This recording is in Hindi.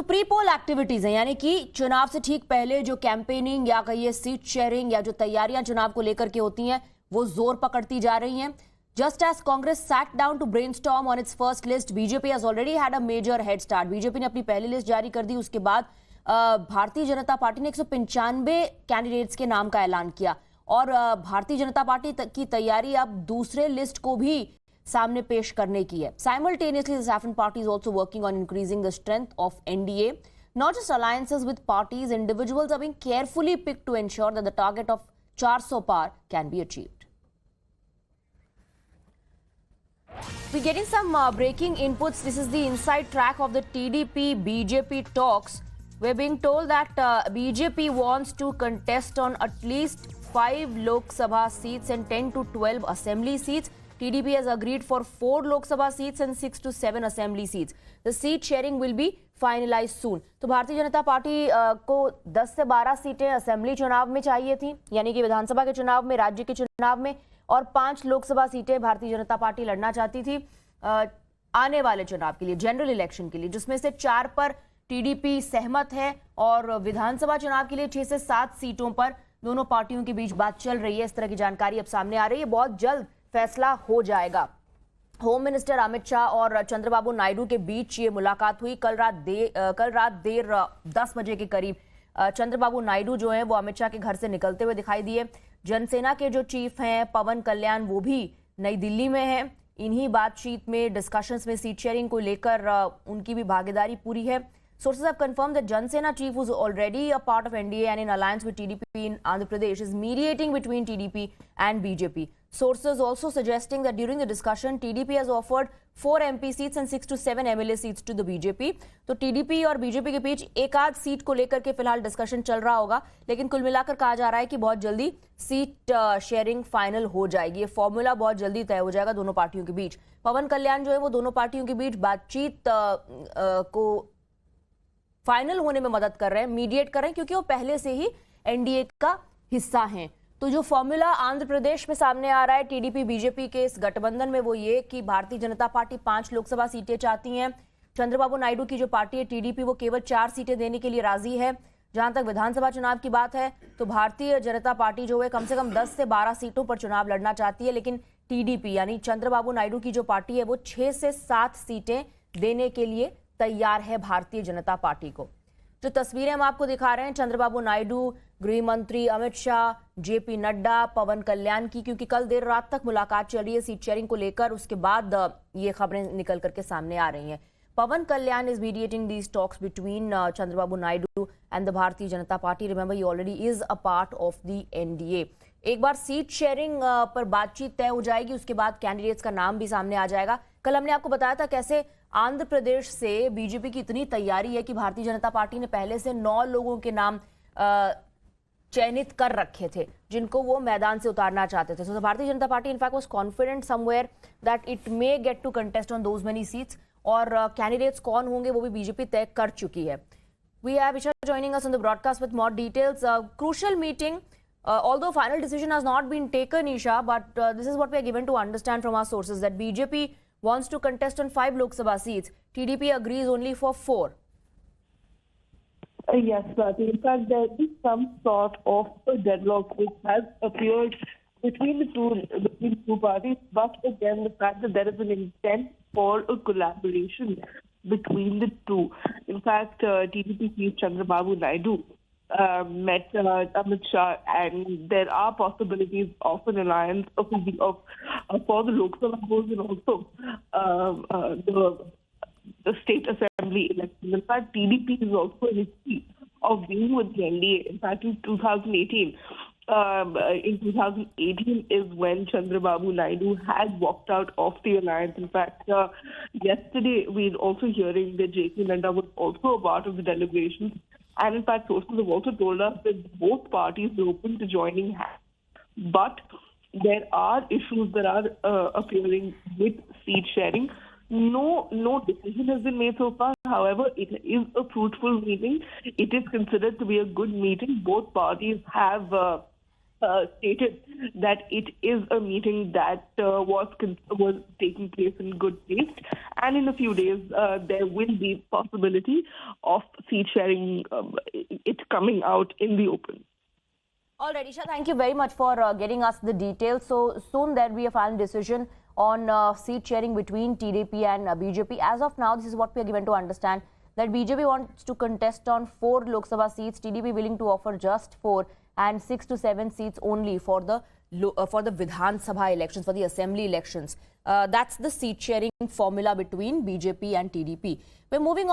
जो प्री पोल एक्टिविटीज हैं, यानी कि चुनाव से ठीक पहले जो कैंपेनिंग या कहिए सीट शेयरिंग या जो तैयारियां चुनाव को लेकर के होती हैं, वो जोर पकड़ती जा रही हैं। Just as Congress sat down to brainstorm on its first list, BJP has already had a major head start. BJP ने अपनी पहली लिस्ट जारी कर दी, उसके बाद भारतीय जनता पार्टी ने 195 कैंडिडेट्स के नाम का ऐलान किया और भारतीय जनता पार्टी की तैयारी अब दूसरे लिस्ट को भी सामने पेश करने की है। Simultaneously, the Saffron Party is also working on increasing the strength of NDA. Not just alliances with parties, individuals are being carefully picked to ensure that the target of 400 par can be achieved. We're getting some breaking inputs. This is the inside track of the TDP-BJP talks. We're being told that BJP wants to contest on at least 5 Lok Sabha seats and 10 to 12 assembly seats. TDP has agreed for 4 Lok Sabha seats and 6 to 7 assembly seats. The seat sharing will be finalized soon. तो भारतीय जनता पार्टी को 10 से 12 सीटें असेंबली चुनाव में चाहिए थी, यानी कि विधानसभा के चुनाव में, राज्य के चुनाव में, और 5 लोकसभा सीटें भारतीय जनता पार्टी लड़ना चाहती थी आने वाले चुनाव के लिए, जनरल इलेक्शन के लिए, जिसमें से 4 पर टीडीपी सहमत है और विधानसभा चुनाव के लिए 6 से 7 सीटों पर दोनों पार्टियों के बीच बात चल रही है। इस तरह की जानकारी अब सामने आ रही है। बहुत जल्द फैसला हो जाएगा। होम मिनिस्टर अमित शाह और चंद्रबाबू नायडू के बीच ये मुलाकात हुई कल रात देर 10 बजे के करीब। चंद्रबाबू नायडू जो है वो अमित शाह के घर से निकलते हुए दिखाई दिए। जनसेना के जो चीफ हैं पवन कल्याण, वो भी नई दिल्ली में हैं। इन्हीं बातचीत में, डिस्कशंस में सीट शेयरिंग को लेकर उनकी भी भागीदारी पूरी है। Sources have confirmed that Jansena chief, who's already a part of NDA and in alliance with TDP in Andhra Pradesh, is mediating between TDP and BJP. Sources also suggesting that during the discussion, TDP has offered 4 MP seats and 6 to 7 MLA seats to the BJP. तो TDP और BJP के बीच एक आध सीट को लेकर के फिलहाल डिस्कशन चल रहा होगा, लेकिन कुल मिलाकर कहा जा रहा है कि बहुत जल्दी सीट शेयरिंग फाइनल हो जाएगी। ये फॉर्मूला बहुत जल्दी तय हो जाएगा दोनों पार्टियों के बीच। पवन कल्याण जो है वो दोनों पार्टियों के बीच बातचीत को फाइनल होने में मदद कर रहे हैं, मीडिएट कर रहे हैं, क्योंकि वो पहले से ही एनडीए का हिस्सा हैं। तो जो फॉर्मूला आंध्र प्रदेश में सामने आ रहा है टीडीपी बीजेपी के इस गठबंधन में, वो ये कि भारतीय जनता पार्टी 5 लोकसभा सीटें चाहती हैं। चंद्रबाबू नायडू की जो पार्टी है टीडीपी, वो केवल 4 सीटें देने के लिए राजी है। जहां तक विधानसभा चुनाव की बात है तो भारतीय जनता पार्टी जो है कम से कम 10 से 12 सीटों पर चुनाव लड़ना चाहती है, लेकिन टीडीपी यानी चंद्रबाबू नायडू की जो पार्टी है वो 6 से 7 सीटें देने के लिए तैयार है भारतीय जनता पार्टी को। जो तस्वीरें हम आपको दिखा रहे हैं चंद्रबाबू नायडू, गृह मंत्री अमित शाह, जेपी नड्डा, पवन कल्याण की, क्योंकि कल देर रात तक मुलाकात चल रही है सीट शेयरिंग को लेकर, उसके बाद ये खबरें निकल करके सामने आ रही हैं। Pawan Kalyan is mediating these talks between Chandrababu Naidu and the Bharatiya Janata Party. Remember, he already is a part of the NDA. एक बार सीट शेयरिंग पर बातचीत तय हो जाएगी, उसके बाद कैंडिडेट्स का नाम भी सामने आ जाएगा। कल हमने आपको बताया था कैसे आंध्र प्रदेश से बीजेपी की इतनी तैयारी है कि भारतीय जनता पार्टी ने पहले से 9 लोगों के नाम चयनित कर रखे थे जिनको वो मैदान से उतारना चाहते थे। सो the Bharatiya Janata Party in fact was confident somewhere that it may get to contest on those many seats, और कैंडिडेट्स कौन होंगे वो भी बीजेपी तय कर चुकी है। We have Isha joining us on the broadcast with more details. Crucial meeting, although final decision has not been taken, Isha, but this is what we are given to understand from our sources, that BJP wants to contest on 5 Lok Sabha seats. TDP agrees only for 4. Yes, Swati. In fact, there is some sort of a deadlock which has appeared between the two parties. But again, the fact that there is an intent for a collaboration between the two. In fact, TDP chief Chandrababu Naidu met Amit Shah, and there are possibilities of an alliance for the Lok Sabha votes and also the state assembly elections. In fact, TDP is also in history of being with the NDA. In fact, in 2018 is when Chandrababu Naidu had walked out of the alliance. In fact, yesterday we're also hearing that JP Nadda was also a part of the delegation. And in fact, sources have also told us that both parties are open to joining hands. But there are issues that are appearing with seat sharing. No decision has been made so far. However, it is a fruitful meeting. It is considered to be a good meeting. Both parties have stated that it is a meeting that was taking place in good taste, and in a few days there will be possibility of seat sharing, it coming out in the open. All right, Isha, thank you very much for getting us the details. So soon there will be a final decision on seat sharing between TDP and BJP. As of now, this is what we are given to understand, that BJP wants to contest on 4 Lok Sabha seats, TDP willing to offer just 4, and 6 to 7 seats only for the Vidhan Sabha elections, for the assembly elections. That's the seat sharing formula between BJP and TDP. We're moving on.